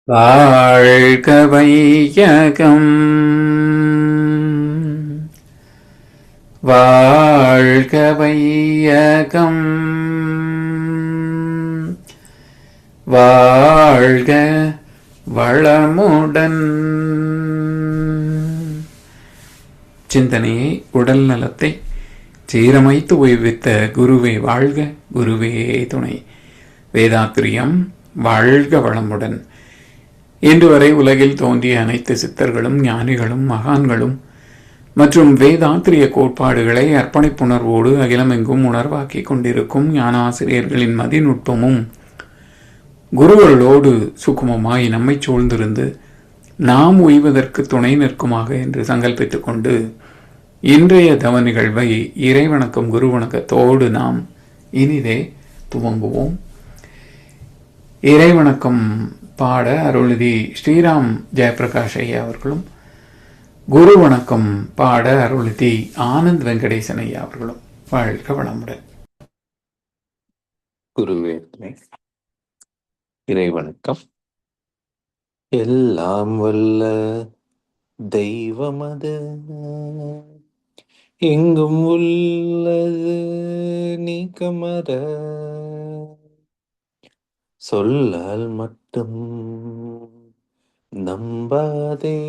வாழ்க வையகம், வாழ்க வையகம், வாழ்க வளமுடன். சிந்தனையை, உடல் நலத்தை சீரமைத்து உய்வித்த குருவே வாழ்க, குருவே துணை. வேதாத்திரியம் வாழ்க வளமுடன். இன்று வரை உலகில் தோன்றிய அனைத்து சித்தர்களும் ஞானிகளும் மகான்களும் மற்றும் வேதாத்திரிய கோட்பாடுகளை அர்ப்பணிப்புணர்வோடு அகிலமெங்கும் உணர்வாக்கிக் கொண்டிருக்கும் ஞானாசிரியர்களின் மதிநுட்பமும் குருவர்களோடு சுக்குமமாய் நம்மை சூழ்ந்திருந்து நாம் உய்வதற்கு துணை நிற்குமாக என்று சங்கல்பித்துக் கொண்டு இன்றைய தவ நிகழ்வை இறைவணக்கம் குருவணக்கத்தோடு நாம் இனிதே துவங்குவோம். இறைவணக்கம் பாட அருள்நிதி ஸ்ரீராம் ஜெயபிரகாஷ் ஐயா அவர்களும், குரு வணக்கம் பாட அருள்நிதி ஆனந்த் வெங்கடேசன் ஐயா அவர்களும். வாழ்க வளமுடன். குருவே இறைவணக்கம். எல்லாம் வல்ல தெய்வமது எங்கும் உள்ளது நீக்கமர சொல்லால் மட்டும் நம்பாதே,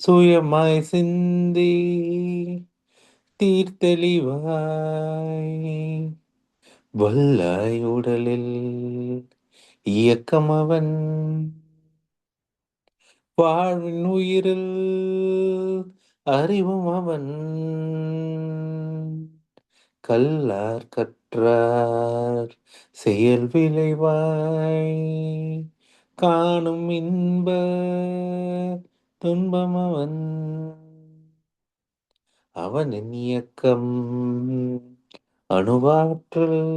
சுயமாய் சிந்தி தீர்த்தெளிவாய் வல்லாய் உடலில் இயக்கமவன் வாழ்வின் உயிரில் அறிவும் அவன் கல்லார் கற்றார் செயல் விளைவாய் காணும் இன்ப துன்பம் அவன். அவனின் இயக்கம் அணுவாற்றல்,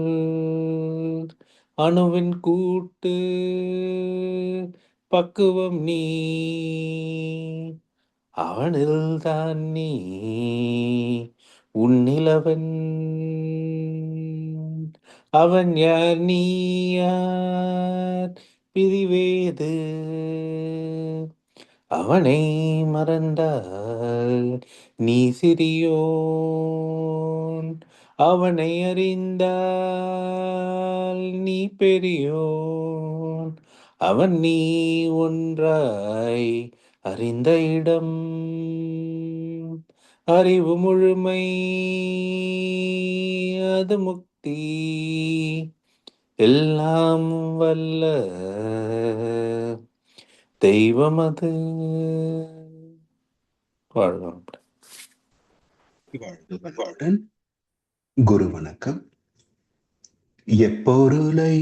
அணுவின் கூட்டு பக்குவம் நீ, அவனில் தான் நீ உன்னிலவன். அவன் யார் நீ யார் பிரிவேது, அவனை மறந்தால் நீ சிறியோன், அவனை அறிந்தால் நீ பெரியோன். அவன் நீ ஒன்றாய் அறிந்த இடம், அறிவு முழுமை அது முக்தி. எல்லாம் வல்ல தெய்வமது. வாழ்க. குரு வணக்கம். எப்பொருளை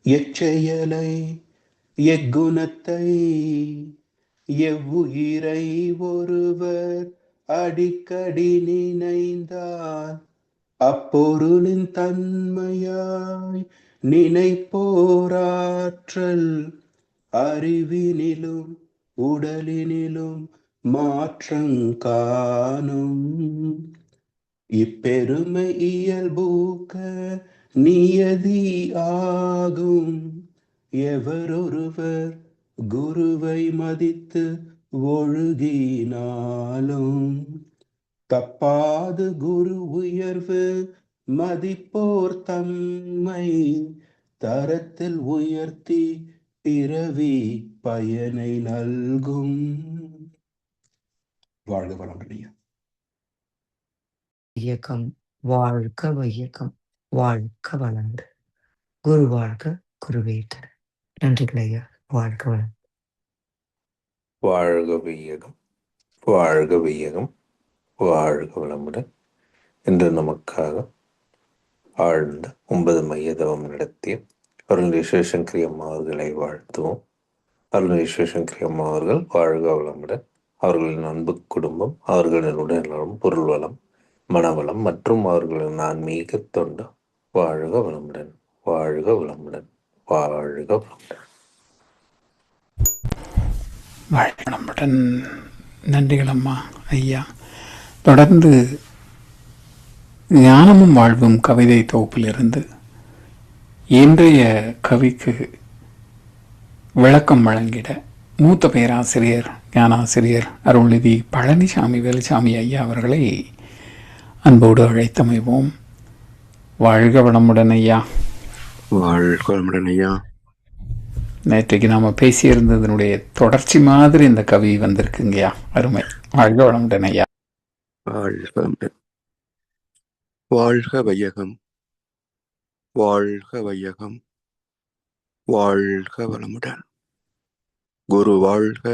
எச்செயலை எக்குணத்தை எவ்வுயிரை ஒருவர் அடிக்கடி நினைந்தால் அப்பொருளின் தன்மையாய் நினைப்போராற்றல் அறிவினிலும் உடலினிலும் மாற்றங்காணும். இப்பெருமை இயல்பூக்க நியதி ஆகும். எவரொருவர் குருவை மதித்து ஒழுகினாலும் தப்பாது குரு உயர்வு மதிப்போர் தம்மை தரத்தில் உயர்த்தி பிறவி பயனை நல்கும். வாழ்க வளமுடன். இயக்கம் வாழ்க வையகம், வாழ்க வளர்ந்து. குரு வாழ்க, குருவேற்ற. நன்றிகள் ஐயா. வாழ்க வளம். வாழ்க வையகம், வாழ்க வையகம், வாழ்க வளமுடன். இன்று நமக்காக ஆழ்ந்த 9 மைய தவம் நடத்திய அருள்நிதி சிவசங்கரி அம்மா அவர்களை வாழ்த்துவோம். அருள்நிதி சிவசங்கரி அம்மா அவர்கள் வாழ்க வளமுடன். அவர்களின் அன்பு குடும்பம், அவர்களின் உடல்நலம், பொருள் வளம், மனவளம் மற்றும் அவர்களின் ஆன்மீக தொண்டு வாழ்க வளமுடன், வாழ்க வளமுடன், வாழ்க வளமுடன். வாழ்க வளமுடன். நன்றிகள் அம்மா ஐயா. தொடர்ந்து ஞானமும் வாழ்வும் கவிதை தொகுப்பிலிருந்து இன்றைய கவிக்கு விளக்கம் வழங்கிட மூத்த பேராசிரியர் ஞானாசிரியர் அருள்நிதி பழனிசாமி வேலுசாமி ஐயா அவர்களை அன்போடு அழைத்தமைவோம். வாழ்க வளமுடன் ஐயா. வாழ்க வளமுடன் ஐயா. நேற்றைக்கு நாம் பேசியிருந்ததனுடைய தொடர்ச்சி மாதிரி இந்த கவி வந்திருக்குங்கய்யா. அருமை. வாழ்க வளமுடன் ஐயா. வாழ்க வளமுடன். வாழ்க வையகம், வாழ்க வையகம், வாழ்க வளமுடன். குரு வாழ்க,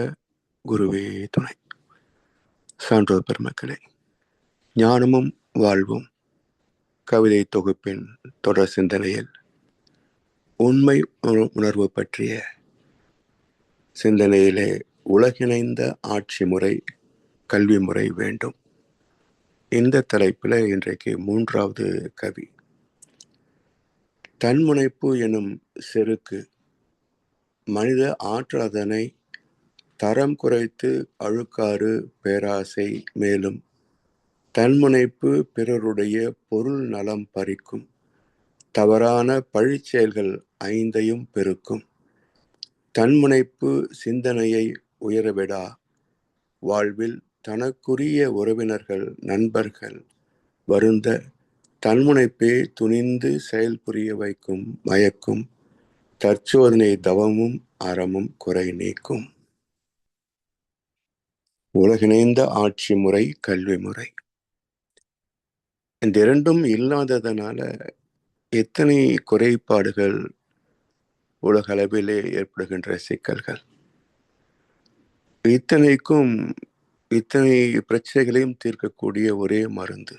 குருவே துணை. சான்றோர் பெருமக்களே, ஞானமும் வாழ்வும் கவிதை தொகுப்பின் தொடர் சிந்தனையில் உண்மை உணர்வு பற்றிய சிந்தனையிலே உலகிணைந்த ஆட்சி முறை, கல்வி முறை வேண்டும். இந்த தலைப்பில் இன்றைக்கு 3வது கவி. தன்முனைப்பு எனும் செருக்கு மனித ஆற்றலதனை தரம் குறைத்து அழுக்காறு பேராசை, மேலும் தன்முனைப்பு பிறருடைய பொருள் நலம் பறிக்கும் தவறான பழிச்செயல்கள் 5ஐயும் பெருக்கும். தன்முனைப்பு சிந்தனையை உயரவிடா, வாழ்வில் தனக்குரிய உறவினர்கள் நண்பர்கள் வருந்த தன்முனைப்பே துணிந்து செயல்புரிய வைக்கும் மயக்கும் தற்சோதனை தவமும் அறமும் குறை நீக்கும். உலகிணைந்த ஆட்சி முறை, கல்வி முறை, இந்த இரண்டும் இல்லாததனால எத்தனை குறைபாடுகள், உலக அளவிலே ஏற்படுகின்ற சிக்கல்கள், இத்தனை பிரச்சனைகளையும் தீர்க்கக்கூடிய ஒரே மருந்து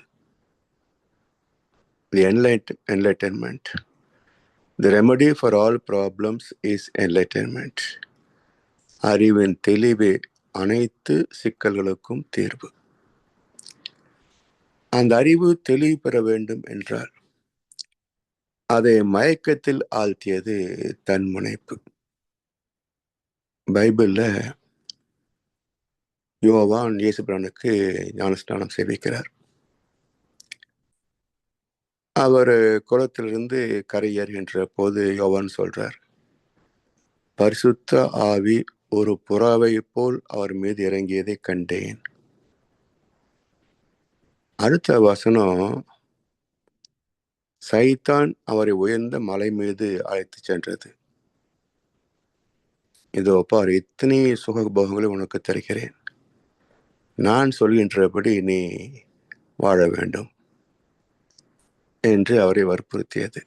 enlightenment. The remedy for all problems is enlightenment. அறிவின் தெளிவே அனைத்து சிக்கல்களுக்கும் தீர்வு. அந்த அறிவு தெளிவு பெற வேண்டும் என்றால் அதை மயக்கத்தில் ஆழ்த்தியது தன்முனைப்பு. பைபிள்ல யோவான் இயேசுபிரானுக்கு ஞானஸ்நானம் செய்விக்கிறார். அவர் குளத்திலிருந்து கரையேறுகின்ற போது யோவான் சொல்றார், பரிசுத்த ஆவி ஒரு புறாவை போல் அவர் மீது இறங்கியதை கண்டேன். அடுத்த வசனம், சைத்தான் அவரை உயர்ந்த மலை மீது அழைத்து சென்றது. இதோ பார், இத்தனை சுகபோகங்களை உனக்கு தருகிறேன், நான் சொல்கின்றபடி நீ வாழ வேண்டும் என்று அவரை வற்புறுத்தியது.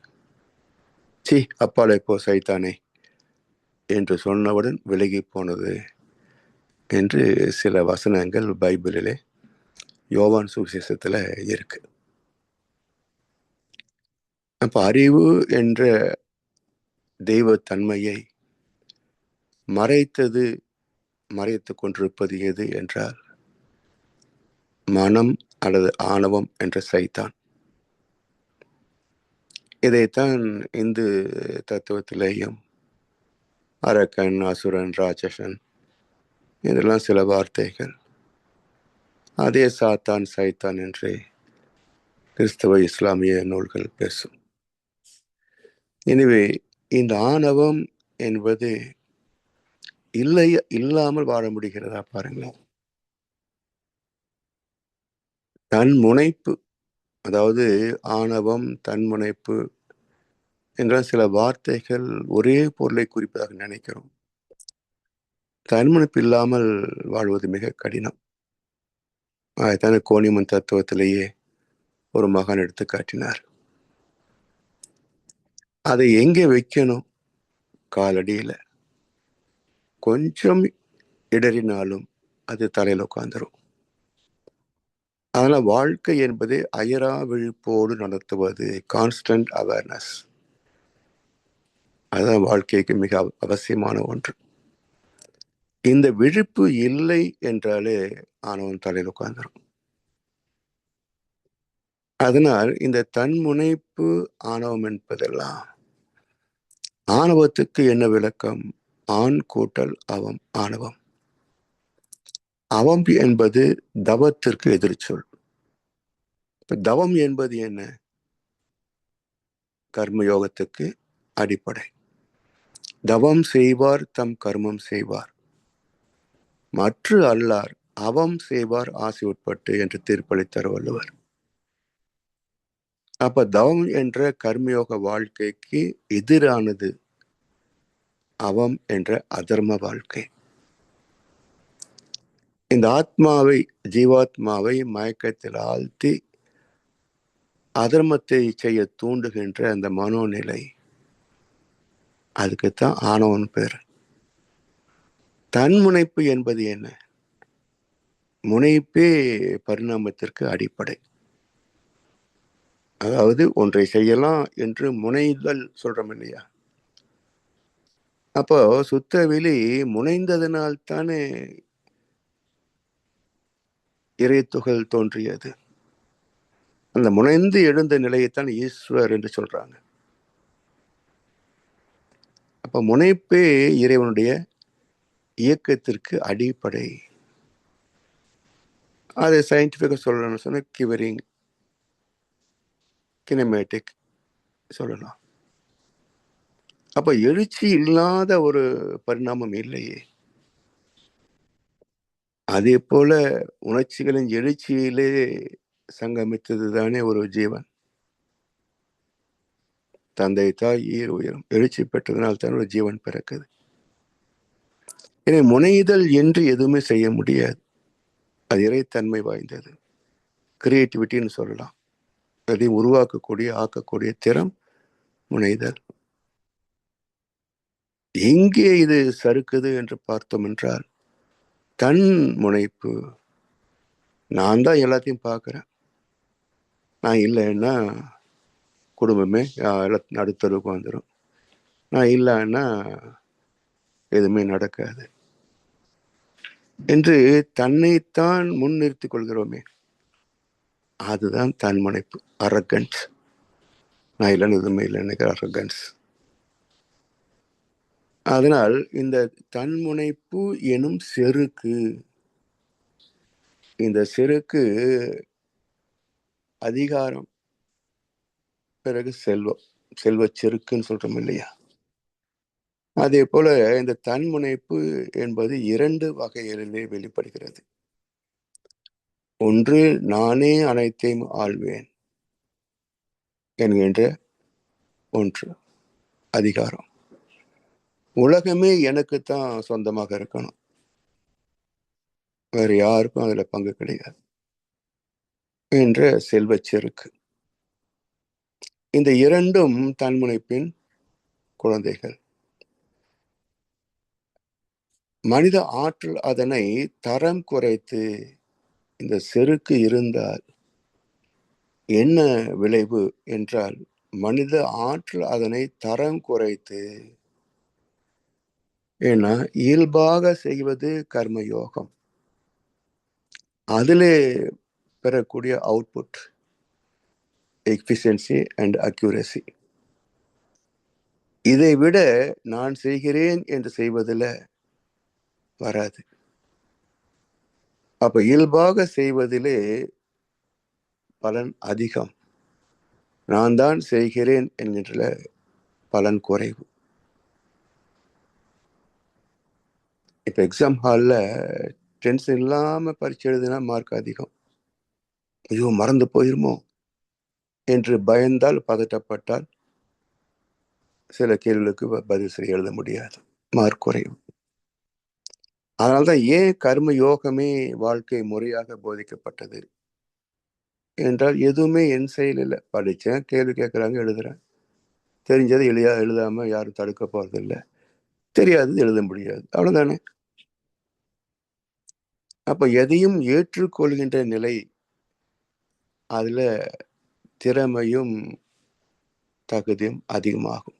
அப்பாலே போ சைத்தானே என்று சொன்னவுடன் விலகி போனது என்று சில வசனங்கள் பைபிளிலே யோவான் சுவிசேஷத்துல இருக்கு. அப்ப அறிவு என்ற தெய்வ தன்மையை மறைத்து கொண்டிருப்பது எது என்றால் மனம் அல்லது ஆணவம் என்ற சைத்தான். இதைத்தான் இந்து தத்துவத்திலேயும் அரக்கன், அசுரன், ராட்சசன், இதெல்லாம் சில வார்த்தைகள். அதே சாத்தான், சைத்தான் என்று கிறிஸ்தவ இஸ்லாமிய நூல்கள் பேசும். எனவே இந்த ஆணவம் என்பது இல்லாமல் வாழ முடிகிறதா பாருங்களேன். தன்முனைப்பு, அதாவது ஆணவம், தன்முனைப்பு என்ற சில வார்த்தைகள் ஒரே பொருளை குறிப்பதாக நினைக்கிறோம். தன்முனைப்பு இல்லாமல் வாழ்வது மிக கடினம். அதைத்தான கோணிமன் தத்துவத்திலேயே ஒரு மகான் எடுத்து காட்டினார். அதை எங்கே வைக்கணும்? காலடியில. கொஞ்சம் இடறினாலும் அது தலையில உட்கார்ந்துரும். அதனால வாழ்க்கை என்பது அயரா விழிப்போடு நடத்துவது, கான்ஸ்டன்ட் அவேர்னஸ். அதுதான் வாழ்க்கைக்கு மிக அவசியமான ஒன்று. இந்த விழிப்பு இல்லை என்றாலே ஆணவம் தலையில் உட்கார்ந்துரும். அதனால் இந்த தன்முனைப்பு, ஆணவம் என்பதெல்லாம், ஆணவத்துக்கு என்ன விளக்கம்? ஆண் கூட்டல் அவம், ஆணவம். அவம் என்பது தவத்திற்கு எதிர்ச்சொல். தவம் என்பது என்ன? கர்மயோகத்துக்கு அடிப்படை. தவம் செய்வார் தம் கர்மம் செய்வார், மற்ற அல்லார் அவம் செய்வார் ஆசை உட்பட்டு என்று தீர்ப்பளித்தார் வள்ளுவர். அப்ப தவம் என்ற கர்மயோக வாழ்க்கைக்கு எதிரானது அவம் என்ற அதர்ம வாழ்க்கை. இந்த ஆத்மாவை, ஜீவாத்மாவை மயக்கத்தில் ஆழ்த்தி அதர்மத்தை செய்ய தூண்டுகின்ற அந்த மனோநிலை, அதுக்குத்தான் ஆணவன் பேர். தன்முனைப்பு என்பது என்ன? முனைப்பே பரிணாமத்திற்கு அடிப்படை. அதாவது ஒன்றை செய்யலாம் என்று முனைதல் சொல்றோம் இல்லையா? அப்போ சுத்த வெளி முனைந்ததனால் தானே இறைத்துகள் தோன்றியது. அந்த முனைந்து எழுந்த நிலையைத்தான் ஈஸ்வர் என்று சொல்றாங்க. அப்ப முனைப்பே இறைவனுடைய இயக்கத்திற்கு அடிப்படை. அதை சயின்டிபிக்கா சொல்லணும்னு சொன்னா கிவரிங், கினமேட்டிக் சொல்லலாம். அப்ப எழுச்சி இல்லாத ஒரு பரிணாமம் இல்லையே. அதே போல உணர்ச்சிகளின் எழுச்சியிலே சங்கமித்தது தானே ஒரு ஜீவன். தந்தை தாய் ஈர் உயரும் எழுச்சி பெற்றதனால் தான் ஒரு ஜீவன் பிறக்குது. எனவே முனைதல் என்று எதுவுமே செய்ய முடியாது. அது இறைத்தன்மை வாய்ந்தது. கிரியேட்டிவிட்டின்னு சொல்லலாம். அதை உருவாக்கக்கூடிய ஆக்கக்கூடிய திறம் முனைதல். எங்கே இது சறுக்குது என்று பார்த்தோம் என்றால், தன் முனைப்பு. நான் தான் எல்லாத்தையும் பார்க்குறேன், நான் இல்லைன்னா குடும்பமே நடுத்தருக்கு வந்துடும், நான் இல்லைன்னா எதுவுமே நடக்காது என்று தன்னைத்தான் முன்னிறுத்திக் கொள்கிறோமே, அதுதான் தன் முனைப்பு. அரகன்ஸ். நான் இல்லைன்னு எதுவுமே இல்லைன்னு அரகன்ஸ். அதனால் இந்த தன்முனைப்பு எனும் செருக்கு, இந்த செருக்கு அதிகாரம், பிறகு செல்வம், செல்வ செருக்குன்னு சொல்றோம் இல்லையா? அதே போல இந்த தன்முனைப்பு என்பது 2 வகைகளிலே வெளிப்படுகிறது. ஒன்று, நானே அனைத்தையும் ஆள்வேன் என்கின்ற ஒன்று அதிகாரம். உலகமே எனக்குத்தான் சொந்தமாக இருக்கணும், வேற யாருக்கும் அதுல பங்கு கிடையாது என்ற செல்வ செருக்கு. இந்த 2ம் தன்முனைப்பின் குழந்தைகள். மனித ஆற்றல் அதனை தரம் குறைத்து, இந்த செருக்கு இருந்தால் என்ன விளைவு என்றால், மனித ஆற்றல் அதனை தரம் குறைத்து, ஏன்னா இயல்பாக செய்வது கர்மயோகம், அதிலே பெறக்கூடிய அவுட்புட் எஃபிஷியன்சி அண்ட் அக்யூரசி. இதை விட நான் செய்கிறேன் என்று செய்வதில் வராது. அப்ப இயல்பாக செய்வதிலே பலன் அதிகம், நான் தான் செய்கிறேன் என்கின்ற பலன் குறைவு. இப்ப எக்ஸாம் ஹால்ல டென்ஷன் இல்லாம பரீட்சை எழுதினா மார்க் அதிகம். ஐயோ மறந்து போயிருமோ என்று பயந்தால், பதட்டப்பட்டால் சில கேள்விகளுக்கு பதில் சரி எழுத முடியாது, மார்க் குறைவு. அதனால்தான் ஏன் கர்ம யோகமே வாழ்க்கை முறையாக போதிக்கப்பட்டது என்றால், எதுவுமே என் செயல் இல்லை. படித்தேன், கேள்வி கேட்குறாங்க, எழுதுறேன், தெரிஞ்சது எழுதாம யாரும் தடுக்க போறதில்லை, தெரியாதது எழுத முடியாது, அவ்வளவுதானே. அப்ப எதையும் ஏற்றுக்கொள்கின்ற நிலை, அதுல திறமையும் தகுதியும் அதிகமாகும்.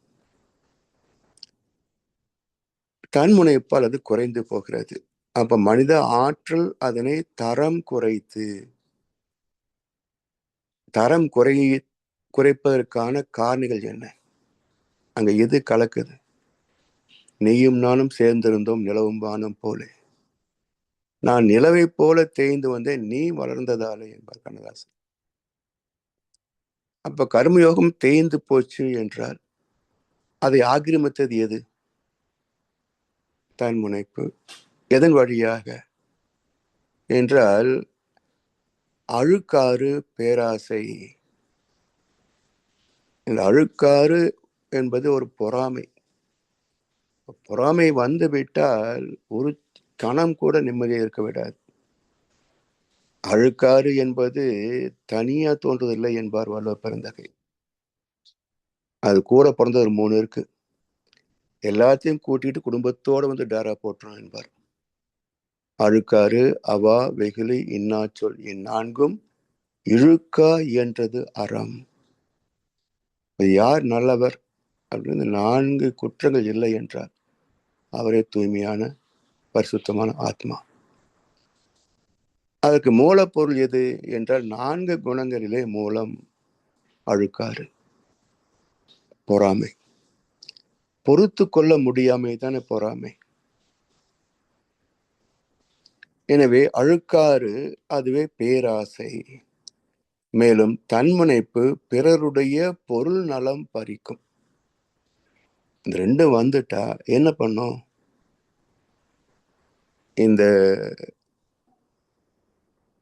தன்முனைப்பால் அது குறைந்து போகிறது. அப்ப மனித ஆற்றல் அதனை தரம் குறைத்து, தரம் குறைப்பதற்கான காரணிகள் என்ன? அங்க எது கலக்குது? நீயும் நானும் சேர்ந்திருந்தோம் நிலவும் வானம் போல, நான் நிலவை போல தேய்ந்து வந்தேன், நீ வளர்ந்ததாலே என்பார் கண்ணதாசன். அப்ப கர்மயோகம் தேய்ந்து போச்சு என்றால் அதை ஆக்கிரமித்தது எது? தன்முனைப்பு. எதன் வழியாக என்றால் அழுக்காறு, பேராசை. இந்த அழுக்காறு என்பது ஒரு பொறாமை. பொறாமை வந்து விட்டால் ஒரு கணம் கூட நிம்மதியாக இருக்க விடாது. அழுக்காறு என்பது தனியா தோன்றுவதில்லை என்பார் வள்ளுவர் பெருந்தகை. அது கூட பிறந்த ஒரு 3 இருக்கு. எல்லாத்தையும் கூட்டிட்டு குடும்பத்தோட வந்து டேரா போட்டுரும் என்பார். அழுக்காறு, அவா, வெகுளி, இன்னாச்சொல் இந்நான்கும் இழுக்கா இயன்றது அறம். யார் நல்லவர் அப்படின்னு 4 குற்றங்கள் இல்லை என்றார் அவரே தூய்மையான பரிசுத்தமான ஆத்மா. அதற்கு மூலப்பொருள் எது என்றால் 4 குணங்களிலே மூலம் அழுக்காறு, பொறாமை. பொறுத்து கொள்ள முடியாமை தானே பொறாமை. எனவே அழுக்காறு அதுவே பேராசை. மேலும் தன்முனைப்பு பிறருடைய பொருள் நலம் பறிக்கும். இந்த 2 வந்துட்டா என்ன பண்ணும்? இந்த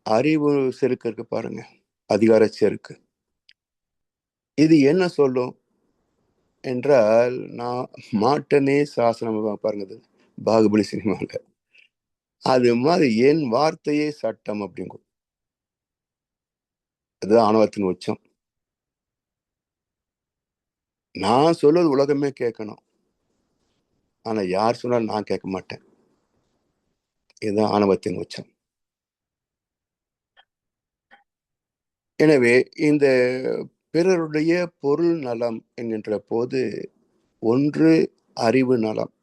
அறிவு செருக்கு இருக்கு பாருங்க, அதிகார செருக்கு. இது என்ன சொல்லும் என்றால், நான் மாட்டனே சாசனம் பாருங்க, பாகுபலி சினிமாவில் அது மாதிரி என் வார்த்தையே சட்டம் அப்படிங்கும். அதுதான் ஆணவத்தின் உச்சம். நான் சொல்றது உலகமே கேட்கணும், ஆனா யார் சொன்னாலும் நான் கேட்க மாட்டேன். இதுதான் ஆணவத்தின் உச்சம். எனவே இந்த பிறருடைய பொருள் நலம் என்கின்ற போது ஒன்று அறிவு நலம்,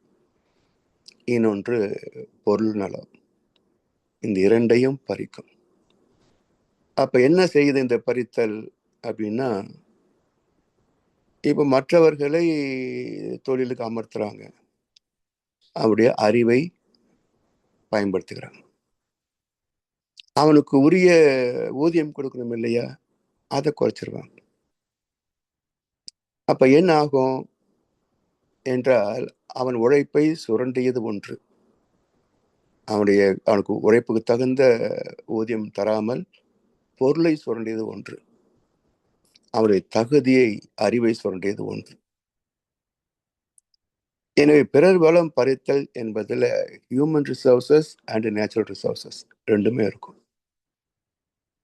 இன்னொன்று பொருள் நலம். இந்த 2ஐயும் பறிக்கும். அப்ப என்ன செய்யுது இந்த பறித்தல் அப்படின்னா, இப்ப மற்றவர்களை தொழிலுக்கு அமர்த்துறாங்க, அவருடைய அறிவை பயன்படுத்துகிறாங்க. அவனுக்கு உரிய ஊதியம் கொடுக்கணும் இல்லையா, அதை குறைச்சிருவாங்க. அப்ப என்ன ஆகும் என்றால், அவன் உழைப்பை சுரண்டியது ஒன்று, அவனுக்கு உழைப்புக்கு தகுந்த ஊதியம் தராமல் பொருளை சுரண்டியது ஒன்று, அவருடைய தகுதியை, அறிவை சுரண்டியது ஒன்று. எனவே பிறர் வளம் பறித்தல் என்பதில் human resources and natural resources ரெண்டுமே இருக்கும்.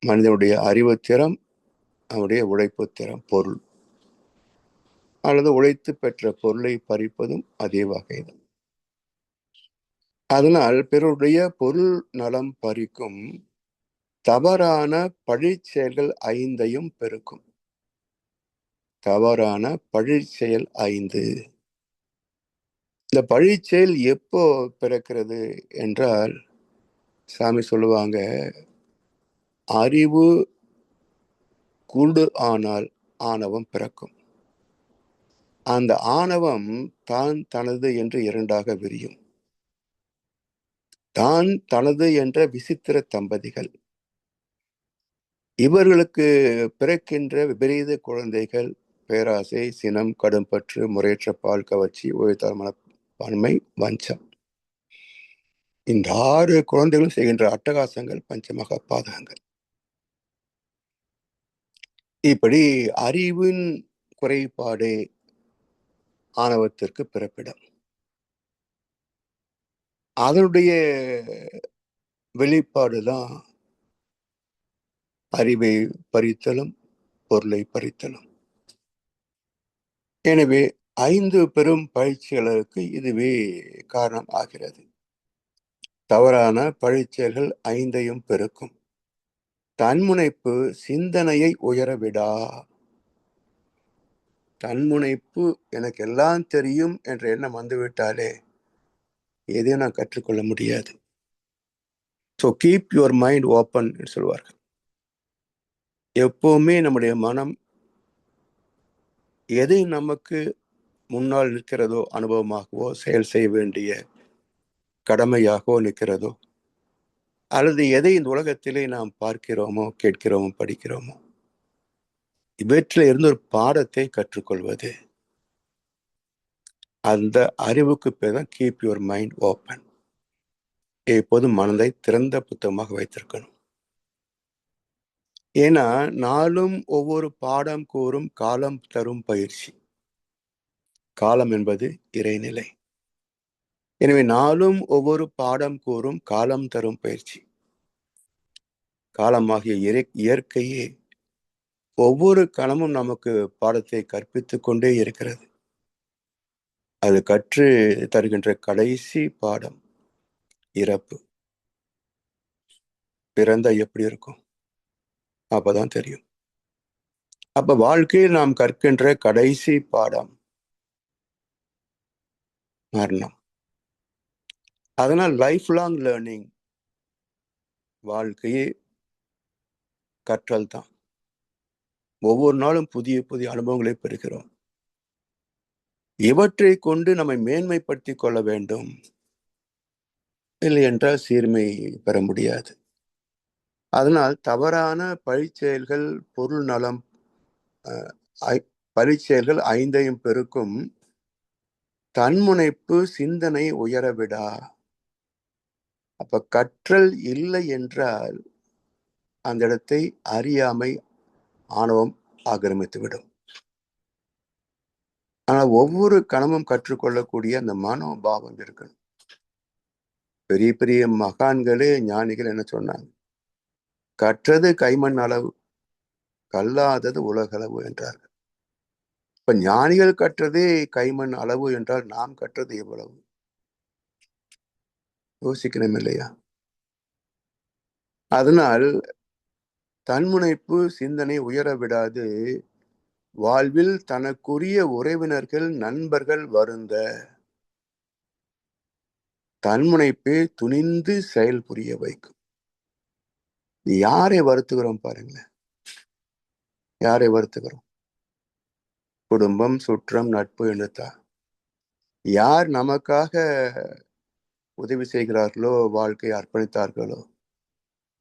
மனிதனுடைய அறிவு திறம், அவனுடைய உழைப்பு திறம், பொருள் அல்லது உழைத்து பெற்ற பொருளை பறிப்பதும் அதே வகைதான். அதனால் பிறருடைய பொருள் நலம் பறிக்கும் தவறான பழிச்செயல்கள் 5ஐயும் பெருக்கும். தவறான பழிச்செயல் 5. இந்த பழிச்செயல் எப்போ பிறக்கிறது என்றால், சாமி சொல்லுவாங்க, அறிவு குருடு ஆனால் ஆணவம் பிறக்கும். அந்த ஆணவம் தான் தனது என்று 2ஆக விரியும். தான் தனது என்ற விசித்திர தம்பதிகள், இவர்களுக்கு பிறக்கின்ற விபரீத குழந்தைகள் பேராசை, சினம், கடும்பற்று, முறையற்ற பால் கவர்ச்சி, உயர்த்தார் மனப்பான்மை, வஞ்சம். இந்த 6 குழந்தைகளும் செய்கின்ற அட்டகாசங்கள் பஞ்சமகா பாதகங்கள். இப்படி அறிவின் குறைபாடே ஆணவத்திற்கு பிறப்பிடம். அதனுடைய வெளிப்பாடுதான் அறிவை பறித்தலும் பொருளை பறித்தலும். எனவே 5 பெரும் பயிற்சிகளுக்கு இதுவே காரணம் ஆகிறது. தவறான பழிச்செயல்கள் 5ஐயும் பெருக்கும். தன்முனைப்பு சிந்தனையை உயரவிடா. தன்முனைப்பு, எனக்கு எல்லாம் தெரியும் என்ற எண்ணம் வந்துவிட்டாலே எதையும் நான் கற்றுக்கொள்ள முடியாது. So keep your mind open என்று சொல்வார்கள். எப்பவுமே நம்முடைய மனம் எதை நமக்கு முன்னால் நிற்கிறதோ, அனுபவமாகவோ, செயல் செய்ய வேண்டிய கடமையாகவோ நிற்கிறதோ, அல்லது எதை இந்த உலகத்திலே நாம் பார்க்கிறோமோ, கேட்கிறோமோ, படிக்கிறோமோ, இவற்றில் இருந்து ஒரு பாடத்தை கற்றுக்கொள்வது. அந்த அறிவுக்கு பேர் தான் கீப் யுவர் மைண்ட் ஓப்பன். எப்போதும் மனதை திறந்த புத்தகமாக வைத்திருக்கணும். ஏன்னா நாளும் ஒவ்வொரு பாடம் கூறும் காலம் தரும் பயிற்சி. காலம் என்பது இறைநிலை. எனவே நாளும் ஒவ்வொரு பாடம் கூறும் காலம் தரும் பயிற்சி. காலமாகிய இயற்கையே ஒவ்வொரு கணமும் நமக்கு பாடத்தை கற்பித்துக் கொண்டே இருக்கிறது. அது கற்று தருகின்ற கடைசி பாடம் இறப்பு. பிறந்தா எப்படி இருக்கும் அப்பதான் தெரியும். அப்ப வாழ்க்கையில் நாம் கற்கின்ற கடைசி பாடம் மரணம். அதனால் லைஃப் லாங் லேர்னிங், வாழ்க்கையே கற்றல் தான். ஒவ்வொரு நாளும் புதிய புதிய அனுபவங்களை பெறுகிறோம். இவற்றை கொண்டு நம்மை மேன்மைப்படுத்திக் கொள்ள வேண்டும். இல்லை என்றால் சீர்மை பெற முடியாது. அதனால் தவறான பழிச்செயல்கள், பொருள் நலம், பழிச்செயல்கள் 5ஐயும் பெருக்கும். தன்முனைப்பு சிந்தனை உயரவிடா. அப்ப கற்றல் இல்லை என்றால் அந்த இடத்தை அறியாமை, ஆணவம் ஆக்கிரமித்துவிடும். ஆனால் ஒவ்வொரு கணமும் கற்றுக்கொள்ளக்கூடிய அந்த மனோபாவம் இருக்கணும். பெரிய பெரிய மகான்களே, ஞானிகள் என்ன சொன்னாங்க? கற்றது கைமண் அளவு, கல்லாதது உலகளவு என்றார்கள். இப்ப ஞானிகள் கற்றதே கைமண் அளவு என்றால் நாம் கற்றது எவ்வளவு? யோசிக்கணும் இல்லையா? அதனால் தன்முனைப்பு சிந்தனை உயர விடாது. வாழ்வில் தனக்குரிய உறவினர்கள், நண்பர்கள் வருந்த தன்முனைப்பே துணிந்து செயல் புரிய வைக்கும். யாரை வருத்துகிறோம் பாருங்களேன். யாரை வருத்துகிறோம்? குடும்பம், சுற்றம், நட்பு என்றுதான். யார் நமக்காக உதவி செய்கிறார்களோ, வாழ்க்கையை அர்ப்பணித்தார்களோ,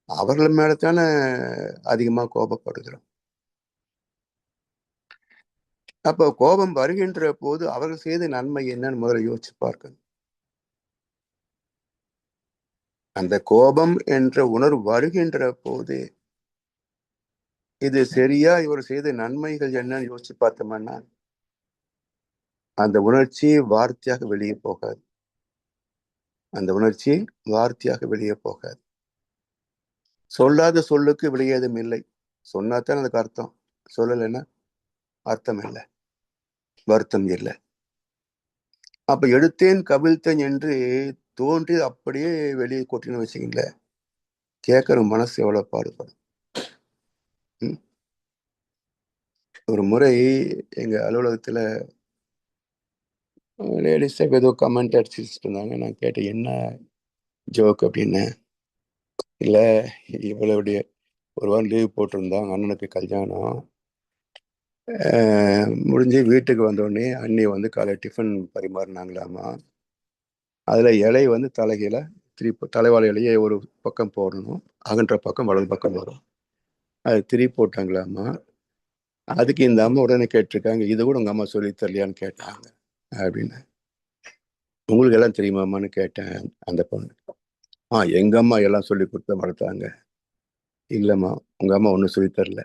அவர்கள் மேலத்தானே அதிகமா கோபப்படுகிறோம். அப்போ கோபம் வருகின்ற போது அவர்கள் செய்த நன்மை என்னன்னு முதல்ல யோசிச்சு பார்க்கணும். அந்த கோபம் என்ற உணர்வு வருகின்ற போது இது சரியா, இவர் செய்த நன்மைகள் என்னன்னு யோசிச்சு பார்த்தோம்னா அந்த உணர்ச்சி வார்த்தையாக வெளியே போகாது. அந்த உணர்ச்சி வார்த்தையாக வெளியே போகாது. சொல்லாத சொல்லுக்கு வெளியேதும் இல்லை. சொன்னாத்தான் அதுக்கு அர்த்தம். சொல்லலைன்னா அர்த்தம் இல்லை, வருத்தம் இல்லை. அப்ப எடுத்தேன் கவிழ்த்தேன் என்று தோன்றி அப்படியே வெளியே கொட்டின்னு வச்சுக்கீங்களேன், கேட்கிற மனசு எவ்வளவு பாடுபடும். ஒரு முறை எங்க அலுவலகத்துல லேடிஸா ஏதோ கமெண்ட் அடிச்சுட்டு இருந்தாங்க. நான் கேட்டேன், என்ன ஜோக் அப்படின்னு. இல்ல, இவளுடைய ஒரு வாரம் லீவ் போட்டிருந்தாங்க, அண்ணனுக்கு கல்யாணம் முடிஞ்சு வீட்டுக்கு வந்தோடனே அண்ணி வந்து காலை டிஃபன் பரிமாறினாங்களாமா. அதுல இலை வந்து தலைகீழ தலைவாழை இலையே ஒரு பக்கம் போடணும், அகன்ற பக்கம் வலது பக்கம் வரும். அது திருப்பி போட்டாங்களாமா. அதுக்கு இந்த அம்மா உடனே கேட்டிருக்காங்க, இது கூட உங்க அம்மா சொல்லி தரலையான்னு கேட்டாங்க அப்படின்னு. உங்களுக்கு எல்லாம் தெரியுமாமான்னு கேட்டேன் அந்த பொண்ணு. எங்க அம்மா எல்லாம் சொல்லி கொடுத்த வளர்த்தாங்க. இல்லம்மா, உங்க அம்மா ஒன்றும் சொல்லி தரல.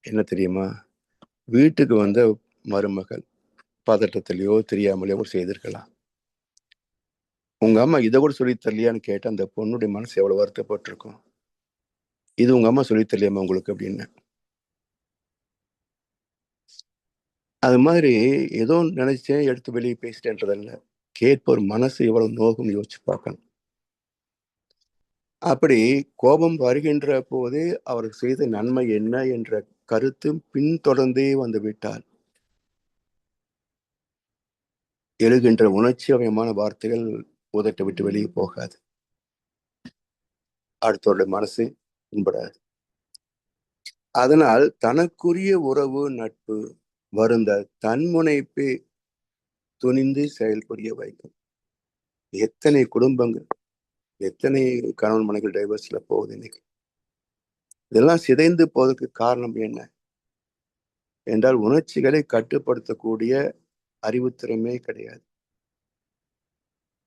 என்ன தெரியுமா? வீட்டுக்கு வந்த மருமகள் பதட்டத்திலேயோ தெரியாமலையோ கூட செய்திருக்கலாம். உங்க அம்மா இதை கூட சொல்லி தரலையான்னு கேட்ட அந்த பொண்ணுடைய மனசு எவ்வளவு வருத்தப்பட்டிருக்கும். இது உங்க அம்மா சொல்லி தரலையாமா உங்களுக்கு அப்படின்னு. அது மாதிரி ஏதோ நினைச்சேன் எடுத்து வெளியே பேசிட்டேன்றதில்ல, கேட்போர் மனசு எவ்வளவு நோகும் யோசிச்சு பார்க்கணும். அப்படி கோபம் வருகின்ற போதே அவர் செய்த நன்மை என்ன என்ற கருத்து பின்தொடர்ந்தே வந்து விட்டால் எழுகின்ற உணர்ச்சியமயமான வார்த்தைகள் உதட்டை விட்டு வெளியே போகாது. அடுத்தவருடைய மனசு உண்படாது. அதனால் தனக்குரிய உறவு, நட்பு வருந்த தன்முனைப்பே துணிந்து செயல் புரிய வைக்கும். எத்தனை குடும்பங்கள், எத்தனை கணவன் மனைகள் டைவர்ஸ்ல போகுது இன்னைக்கு. இதெல்லாம் சிதைந்து போவதற்கு காரணம் என்ன என்றால், உணர்ச்சிகளை கட்டுப்படுத்தக்கூடிய அறிவுத்திறமே கிடையாது.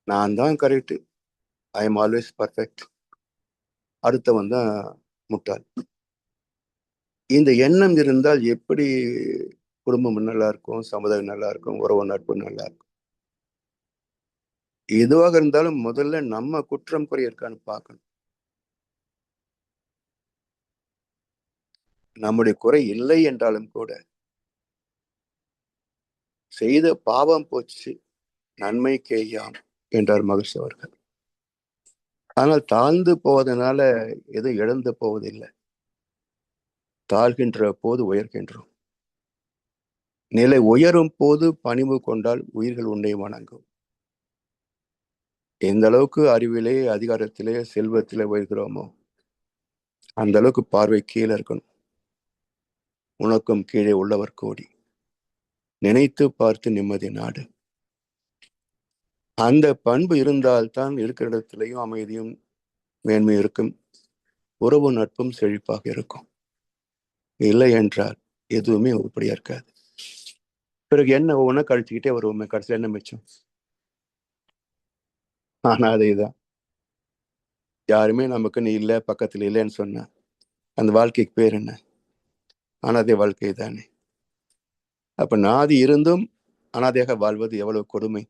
நான் தான் correct, I am always perfect, அடுத்தவன் தான் முட்டாள். இந்த எண்ணம் இருந்தால் எப்படி குடும்பம் நல்லா இருக்கும், சமுதாயம் நல்லா இருக்கும், உறவு நட்பு நல்லா இருக்கும். எதுவாக இருந்தாலும் முதல்ல நம்ம குற்றம் குறை இருக்கான்னு பார்க்கணும். நம்முடைய குறை இல்லை என்றாலும் கூட செய்த பாவம் போச்சு, நன்மை கேயாம் என்றார் மகிழ்ச்சி அவர்கள். ஆனால் தாழ்ந்து போவதனால எதுவும் இழந்து போவதில்லை. தாழ்கின்ற போது உயர்கின்றோம். நிலை உயரும் போது பணிவு கொண்டால் உயிர்கள் உன்னை வணங்கும். எந்த அளவுக்கு அறிவிலே, அதிகாரத்திலே, செல்வத்திலே உயர்கிறோமோ அந்த அளவுக்கு பார்வை கீழே இருக்கணும். உனக்கும் கீழே உள்ளவர் கோடி, நினைத்து பார்த்து நிம்மதி நாடு. அந்த பண்பு இருந்தால்தான் இருக்கிற இடத்திலையும் அமைதியும் மேன்மை இருக்கும், உறவு நட்பும் செழிப்பாக இருக்கும். இல்லை என்றால் எதுவுமே உருப்படியா இருக்காது. பிறகு என்ன ஒவ்வொன்றா கழிச்சுக்கிட்டே வருவோமே, கடைசியில் என்ன மிச்சம்? ஆனா அதேதான், யாருமே நமக்கு நீ இல்லை, பக்கத்தில் இல்லைன்னு சொன்ன அந்த வாழ்க்கைக்கு பேர் என்ன? அனாதை வாழ்க்கை தானே. அப்ப நாதி இருந்தும் அனாதையாக வாழ்வது எவ்வளவு கொடுமை.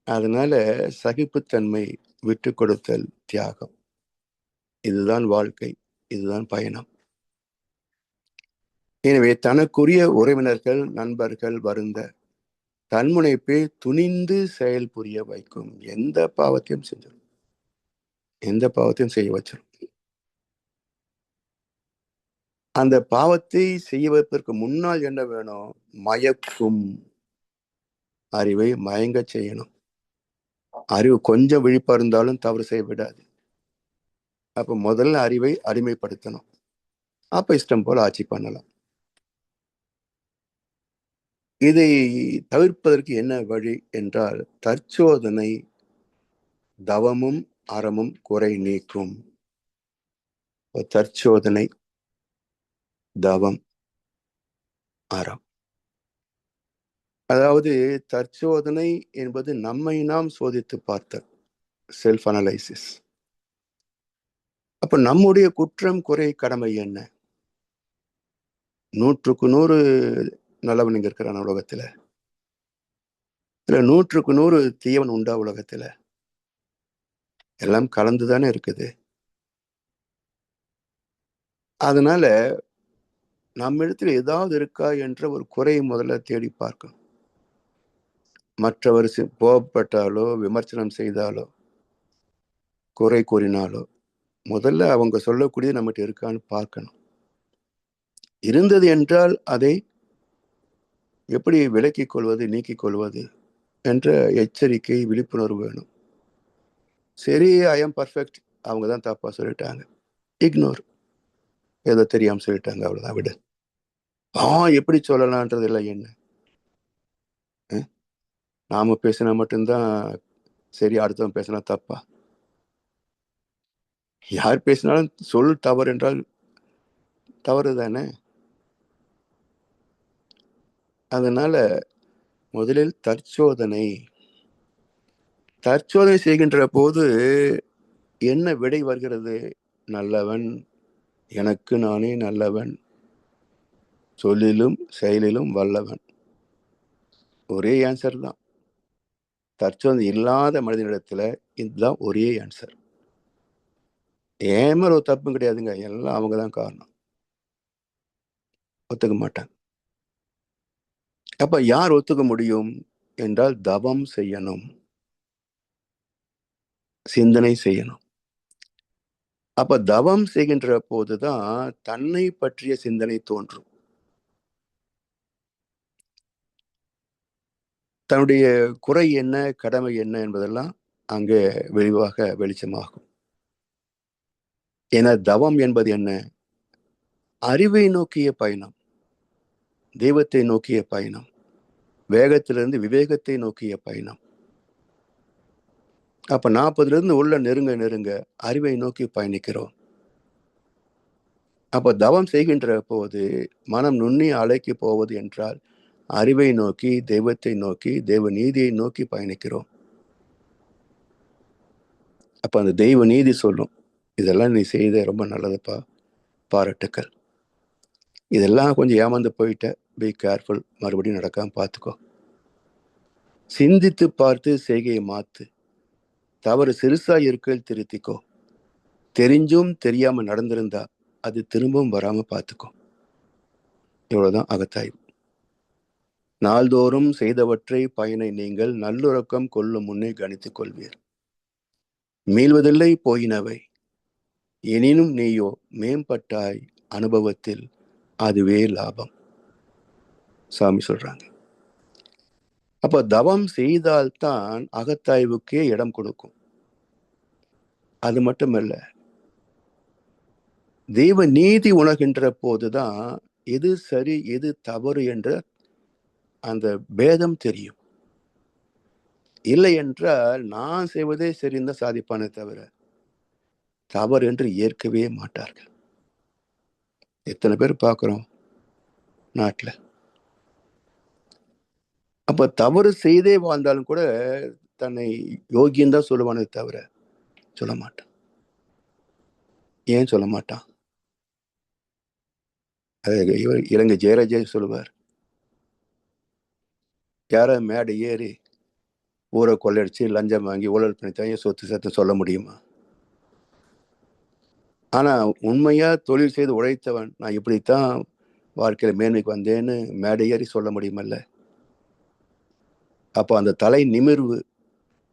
அதனால சகிப்புத்தன்மை, விட்டு கொடுத்தல், தியாகம், இதுதான் வாழ்க்கை, இதுதான் பயணம். எனவே தனக்குரிய உறவினர்கள், நண்பர்கள் வருந்த தன்முனைப்பை துணிந்து செயல் புரிய வைக்கும். எந்த பாவத்தையும் செஞ்சிடும், எந்த பாவத்தையும் செய்ய வச்சிடும். அந்த பாவத்தை செய்ய வைப்பதற்கு முன்னால் என்ன வேணும்? மயக்கும் அறிவை மயங்க செய்யணும். அறிவு கொஞ்சம் விழிப்பா இருந்தாலும் தவறு செய்ய விடாது. அப்ப முதல்ல அறிவை அடிமைப்படுத்தணும். அப்ப இஷ்டம் போல ஆட்சி பண்ணலாம். இதை தவிர்ப்பதற்கு என்ன வழி என்றால், தற்சோதனை, தவமும் அறமும் குறை நீக்கும். தற்சோதனை, தவம், அறம். அதாவது தற்சோதனை என்பது நம்மை நாம் சோதித்து பார்த்தல், செல்ஃப் அனலைசிஸ். அப்ப நம்முடைய குற்றம் குறை கடமை என்ன? 100க்கு 100 நல்லவன் இங்க இருக்கிறான் உலகத்துல, இல்ல 100க்கு 100 தீயவன் உண்டா உலகத்துல? எல்லாம் கலந்துதானே இருக்குது. அதனால நம்ம இடத்துல ஏதாவது இருக்கா என்ற ஒரு குறையை முதல்ல தேடி பார்க்கணும். மற்றவர் கோபப்பட்டாலோ, விமர்சனம் செய்தாலோ, குறை கூறினாலோ முதல்ல அவங்க சொல்லக்கூடியது நம்மகிட்ட இருக்கான்னு பார்க்கணும். இருந்தது என்றால் அதை எப்படி விலக்கிக் கொள்வது, நீக்கிக் கொள்வது என்ற எச்சரிக்கை, விழிப்புணர்வு வேணும். சரி, ஐ எம் பர்ஃபெக்ட், அவங்க தான் தப்பா சொல்லிட்டாங்க, இக்னோர், ஏதோ தெரியாம சொல்லிட்டாங்க, அவ்வளவுதான், விடு. எப்படி சொல்லலான்றது இல்லை. என்ன நாம பேசினா மட்டும்தான் சரி, அடுத்தவன் பேசினா தப்பா? யார் பேசினாலும் சொல் தவறு என்றால் தவறு தானே. அதனால முதலில் தற்சோதனை செய்கின்ற போது என்ன விடை வருகிறது? நல்லவன், எனக்கு நானே நல்லவன், சொல்லிலும் செயலிலும் வல்லவன். ஒரே ஆன்சர் தான். தற்சோதனை இல்லாத மனிதனிடத்துல இதுதான் ஒரே ஆன்சர். ஏன் மேல ஒரு தப்பும் கிடையாதுங்க, எல்லாம் அவங்கதான் காரணம். ஒத்துக்க மாட்டாங்க. அப்ப யார் ஒத்துக்க முடியும் என்றால், தவம் செய்யணும், சிந்தனை செய்யணும். அப்ப தவம் செய்கின்ற போதுதான் தன்னை பற்றிய சிந்தனை தோன்றும். தன்னுடைய குறை என்ன, கடமை என்ன என்பதெல்லாம் அங்கே விரிவாக வெளிச்சமாகும். என தவம் என்பது என்ன? அறிவை நோக்கிய பயணம், தெய்வத்தை நோக்கிய பயணம், வேகத்திலிருந்து விவேகத்தை நோக்கிய பயணம். அப்ப 40லிருந்து உள்ள நெருங்க நெருங்க அறிவை நோக்கி பயணிக்கிறோம். அப்ப தவம் செய்கின்ற போது மனம் நுண்ணிய அலைக்கு போவது என்றால் அறிவை நோக்கி, தெய்வத்தை நோக்கி, தெய்வ நீதியை நோக்கி பயணிக்கிறோம். அப்ப அந்த தெய்வ நீதி சொல்லும், இதெல்லாம் நீ செய்த ரொம்ப நல்லதுப்பா, பாராட்டுக்கள். இதெல்லாம் கொஞ்சம் ஏமாந்து போயிட்ட, பி கேர்ஃபுல், மறுபடியும் நடக்காம பார்த்துக்கோ. சிந்தித்து பார்த்து செய்கையை மாத்து. தவறு சிறுசா இருக்கையில் திருத்திக்கோ. தெரிஞ்சும் தெரியாம நடந்திருந்தா அது திரும்பவும் வராம பார்த்துக்கோ. இவ்வளவுதான் அகத்தாய்வு. நாள்தோறும் செய்தவற்றை பயனை நீங்கள் நல்லுறக்கம் கொள்ளும் முன்னே கணித்துக் கொள்வீர். மீள்வதில்லை போயினவை, எனினும் நீயோ மேம்பட்டாய் அனுபவத்தில், அதுவே லாபம். சாமி சொல்றாங்க. அப்ப தவம் செய்தால்தான் அகத்தாய்வுக்கே இடம் கொடுக்கும். அது மட்டுமல்ல, தெய்வ நீதி உணர்கின்ற போதுதான் எது சரி எது தவறு என்ற அந்த பேதம் தெரியும். இல்லை என்றால் நான் செய்வதே சரின்னு தான் சாதிப்பானே தவிர தவறு என்று ஏற்கவே மாட்டார்கள். எத்தனை பேர் பார்க்கிறோம் நாட்டில். அப்ப தவறு செய்தே வாழ்ந்தாலும் கூட தன்னை யோகியம் தான் சொல்லுவானே தவிர சொல்ல மாட்டான். ஏன் சொல்ல மாட்டான்? இவர் இலங்கை ஜெயராஜே சொல்லுவார், யார மேடை ஏறி ஊரை கொள்ளையடிச்சு லஞ்சம் வாங்கி ஊழல் பண்ணித்தான் சொத்து சத்து சொல்ல முடியுமா? ஆனா உண்மையா தொழில் செய்து உழைத்தவன் நான் இப்படித்தான் வாழ்க்கையில மேன்மைக்கு வந்தேன்னு மேடை ஏறி சொல்ல முடியுமல்ல. அப்போ அந்த தலை நிமிர்வு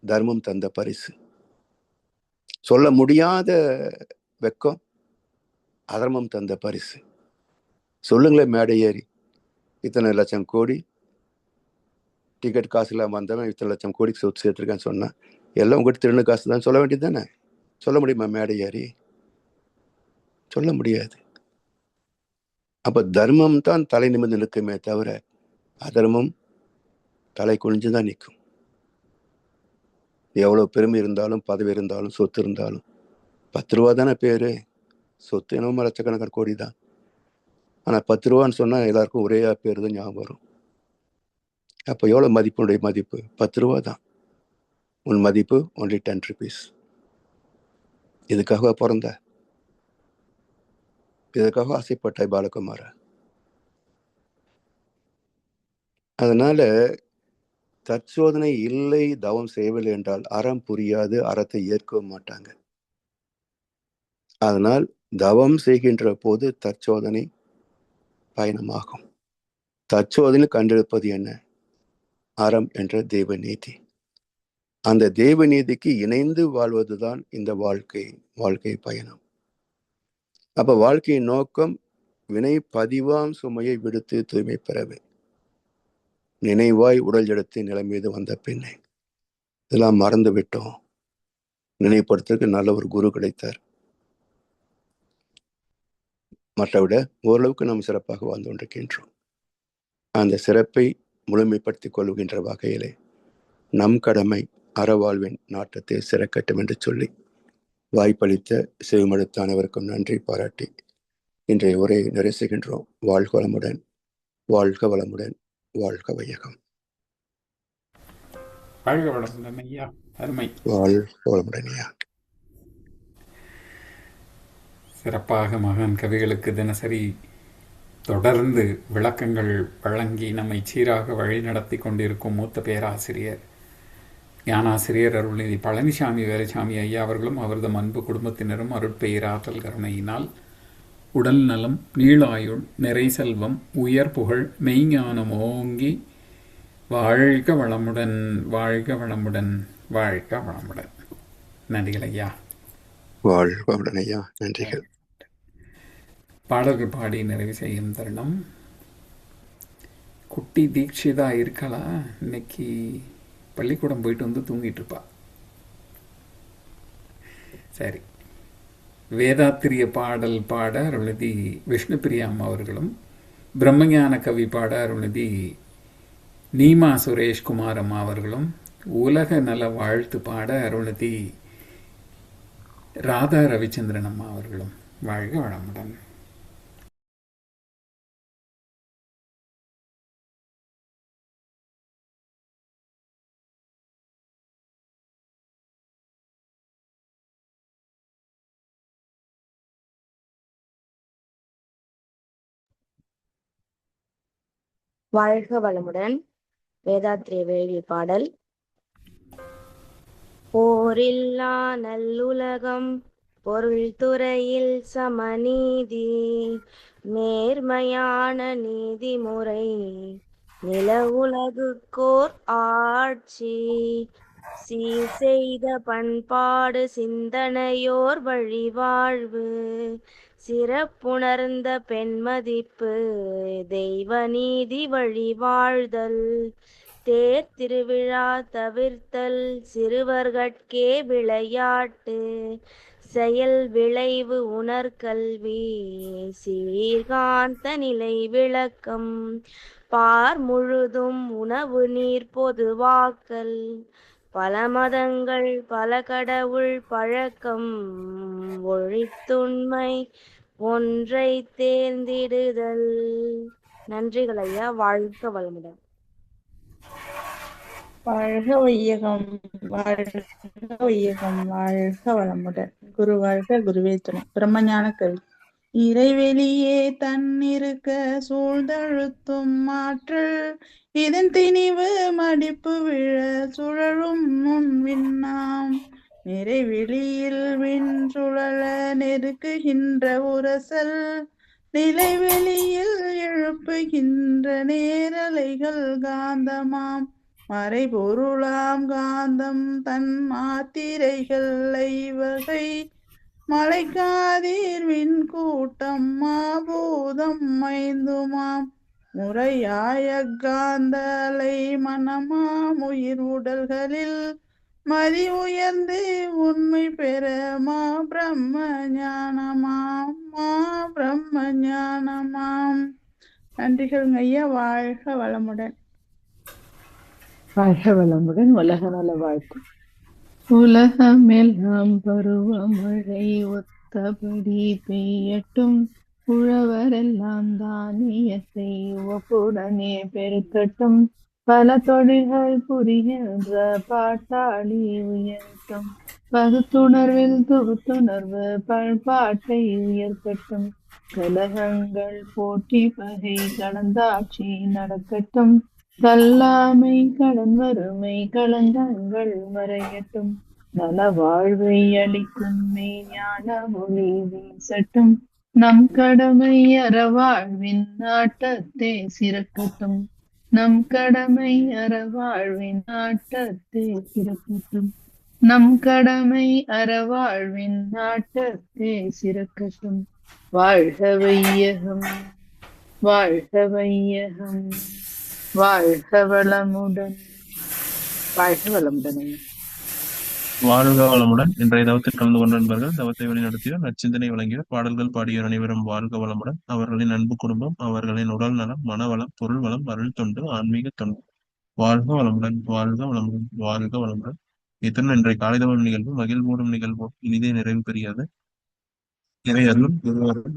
தர்மம் தந்த பரிசு. சொல்ல முடியாத வெக்கம் அதர்மம் தந்த பரிசு. சொல்லுங்களேன், மேடை ஏறி இத்தனை லட்சம் கோடி டிக்கெட் காசு இல்லாம வந்தவன் இத்தனை லட்சம் கோடிக்கு சொத்து சேர்த்துருக்கான்னு சொன்னா எல்லாம் உங்ககிட்ட திருண்ணு காசு தான் சொல்ல வேண்டியது தானே? சொல்ல முடியுமா மேடை ஏறி? சொல்ல முடியாது. அப்ப தர்மம் தான் தலை நிமிர்ந்து நிற்குமே தவிர அதர்மம் தலை குனிஞ்சுதான் நிற்கும். எவ்வளவு பெருமை இருந்தாலும் பதவி இருந்தாலும் சொத்து இருந்தாலும் 10 ரூபா தானே பேரு. சொத்து என்னமோ லட்சக்கணக்கான கோடி தான். ஆனா 10 ரூபான்னு சொன்னா எல்லாருக்கும் ஒரே பேரு தான் ஞாபகம் வரும். அப்ப எவ்வளவு மதிப்புடைய மதிப்பு? 10 ரூபா தான். உன் மதிப்பு only 10 rupees. இதுக்காக பிறந்த, இதுக்காக ஆசைப்பட்டாய் பாலகுமார. அதனால தற்சோதனை இல்லை, தவம் செய்யவில்லை என்றால் அறம் புரியாது, அறத்தை ஏற்கவும் மாட்டாங்க. அதனால் தவம் செய்கின்ற போது தற்சோதனை பயணமாகும். தற்சோதனை கண்டெடுப்பது என்ன? அறம் என்ற தெய்வ நீதி. அந்த தெய்வ நீதிக்கு இணைந்து வாழ்வதுதான் இந்த வாழ்க்கை பயணம். அப்ப வாழ்க்கையின் நோக்கம் வினை பதிவாம் சுமையை விடுத்து தூய்மை பெறவே. நினைவாய் உடல் எடுத்து நிலை மீது வந்த பின்னே இதெல்லாம் மறந்து விட்டோம். நினைப்படுத்துறதுக்கு நல்ல ஒரு குரு கிடைத்தார். மற்ற விட ஓரளவுக்கு நாம் சிறப்பாக வாழ்ந்து கொண்டிருக்கின்றோம். அந்த சிறப்பை முழுமைப்படுத்திக் கொள்கின்ற வகையிலே நம் கடமை அறவாழ்வின் நாட்டத்தை சிறக்கட்டும் என்று சொல்லி வாய்ப்பளித்த செவிமடுத்த அனைவருக்கும் நன்றி பாராட்டி இன்றைய உரையை நிறைவு செய்கின்றோம். வாழ்க வளமுடன், வாழ்க வளமுடன், வாழ்க வையகம். வாழ்க வளமுடன் ஐயா. அருமை. வாழ்க வளமுடன் ஐயா. சிறப்பாக மகான் கவிகளுக்கு தினசரி தொடர்ந்து விளக்கங்கள் வழங்கி நம்மை சீராக வழி நடத்தி கொண்டிருக்கும் மூத்த பேராசிரியர் ஞானாசிரியர் அருள்நிதி பழனிசாமி வேலுசாமி ஐயா அவர்களும் அவரது அன்பு குடும்பத்தினரும் அருட்பெயராற்றல் கருணையினால் உடல் நலம், நீளாயுள், நிறை செல்வம், உயர் புகழ், மெய்ஞானம் ஓங்கி வாழ்க வளமுடன், வாழ்க வளமுடன், வாழ்க வளமுடன். நன்றிகள் ஐயா. வாழ்க வளமுடன் ஐயா. நன்றிகள். பாடல்கள் பாடி நிறைவு செய்யும் தருணம். குட்டி தீட்சிதா இருக்கலாம், இன்னைக்கு பள்ளிக்கூடம் போயிட்டு வந்து தூங்கிட்டு இருப்பா. சரி, வேதாத்திரிய பாடல் பாட அருள்நிதி விஷ்ணுபிரியா அம்மா அவர்களும், பிரம்மஞான கவி பாட அருள்நிதி நீமா சுரேஷ்குமார் அம்மா அவர்களும், உலக நல வாழ்த்து பாட அருள்நிதி ராதா ரவிச்சந்திரன் அம்மா அவர்களும். வாழ்க வளமுடன். வாழ்க வளமுடன். வேதாத்ரி வேள்வி பாடல். போரில்லா நல்லுலகம், பொருள் துறையில் சமநீதி, நேர்மையான நீதிமுறை, நில உலகுக்கோர் ஆட்சி, சீர் செய்த பண்பாடு சிந்தனையோர் வழிவாழ்வு, சிறப்புணர்ந்த பெண்மதிப்பு, தெய்வ நீதி வழிவாழ்தல், தேர் திருவிழா தவிர்த்தல், சிறுவர்கட்கே விளையாட்டு, செயல் விளைவு உணர்கல்வி, சீர்காந்த நிலை விளக்கம், பார் முழுதும் உணவு நீர் பொதுவாக்கல், பல மதங்கள் பல கடவுள் பழக்கம், ஒழித்துண்மை ஒன்றை தேர்ந்திடுதல். நன்றிகள் ஐயா. வாழ்க வளமுடன். வாழ்க வையகம், வாழ்க வையகம், வாழ்க வளமுடன். குரு வாழ்க, குருவே துணை. பிரம்மஞான கவி. இறைவெளியே தன்னிருக்க சூழ்ந்தழுத்தும் ஆற்றல், இதன் திணிவு மடிப்பு விழ சுழலும் முன் விண்ணாம், நிறைவெளியில் விண் சுழல நெருக்குகின்ற உரசல், நிலைவெளியில் எழுப்புகின்ற நேரலைகள் காந்தமாம், மறைபொருளாம் காந்தம் தன் மாத்திரைகள் ஐவகை, மலைக்காதீர் விண் கூட்டம் மாபூதம் ஐந்துமாம், முறையாய காந்தலை மனமாம் உயிர் உடல்களில் மதி உயர்ந்து உண்மை பெற மா பிரம்ம ஞானமாம், மா பிரம்ம ஞானமாம். நன்றிகள் ஐயா. வாழ்க வளமுடன். வாழ்க வளமுடன். உலக நல வாழ்த்து. உலகமெல்லாம் பருவமழை ஒத்தபடி பெய்யட்டும், உழவரெல்லாம் தானியத்தை உவப்புடனே பெருக்கட்டும், பல தொழில்கள் புரிகின்ற பாட்டாளி உயர்த்தும், பகுத்துணர்வில் தொகுத்துணர்வு பண்பாட்டை உயர்த்தட்டும், கலகங்கள் போட்டி பகை கலந்தாட்சி நடக்கட்டும், கல்லாமை கடன் வறுமை களங்கங்கள் மறையட்டும், நல வாழ்வை அளிக்கும் மெய்ஞான ஒளி வீசட்டும், நம் கடமை அறவாழ்வின் நாட்டத்தே சிறக்கட்டும், நம் கடமை அறவாழ்வின் நாட்டத்தே சிறக்கட்டும், நம் கடமை அறவாழ்வின் நாட்டத்தே சிறக்கட்டும். வாழ்க வையகம், வாழ்க வையகம், வாழ்க வளமுடன். வாழ்க வளமுடன். வாழ்க வளமுடன். இன்றைய தவத்தில் கலந்து கொண்ட நண்பர்கள், தவத்தை வழிநடத்தியோர், நற்சிந்தனை வழங்கியோர், பாடல்கள் பாடியோர் அனைவரும் வாழ்க வளமுடன். அவர்களின் அன்பு குடும்பம், அவர்களின் உடல் நலம், மனவளம், பொருள் வளம், அருள் தொண்டு, ஆன்மீக தொண்டு. வாழ்க வளமுடன், வாழ்க வளமுடன், வாழ்க வளமுடன். இத்துடன் இன்றைய காலைதவம் நிகழ்வு மகிழ்வோடும் நிகழ்வோம் இனிதே நிறைவு பெறுகிறது. இறையர்களும்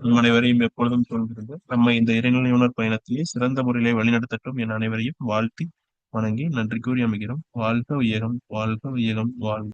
நம் அனைவரையும் எப்பொழுதும் சொல்கிறது. நம்ம இந்த இறைநிலை உணர் பயணத்திலே சிறந்த முறையிலே வழிநடத்தட்டும் என அனைவரையும் வாழ்த்தி வணங்கி நன்றி கூறி அமைகிறோம். வாழ்க வையகம், வாழ்க வையகம், வாழ்க.